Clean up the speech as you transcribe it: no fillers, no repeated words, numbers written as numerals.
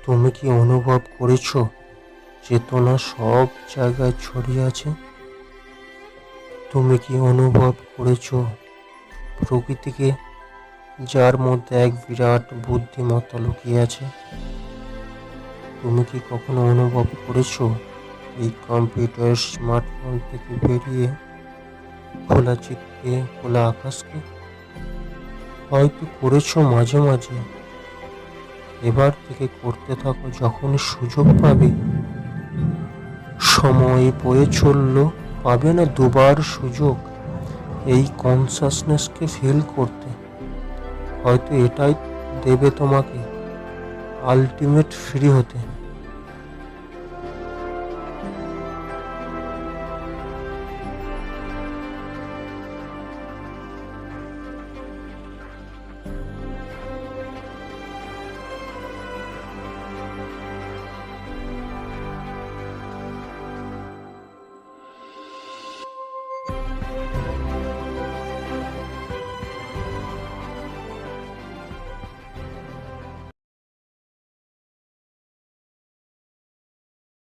তুমি কি অনুভব করেছো চেতনা সব জায়গায় ছড়িয়ে আছে? তুমি কি অনুভব করেছো প্রকৃতিকে, যার মধ্যে এক বিরাট বুদ্ধিমত্তা লুকিয়ে আছে? তুমি কি কখনো অনুভব করেছো এই কম্পিউটার স্মার্টফোন থেকে বেরিয়ে খোলা চিত্তে খোলা আকাশকে? হয়তো করেছো মাঝে মাঝে। এবার থেকে করতে থাকো, যখনই সুযোগ পাবে। সময় বয়ে চললো, পাবে না দুবার সুযোগ এই কনসাসনেসকে ফিল করতে। হয়তো এটাই দেবে তোমাকে আলটিমেট ফ্রি হতে।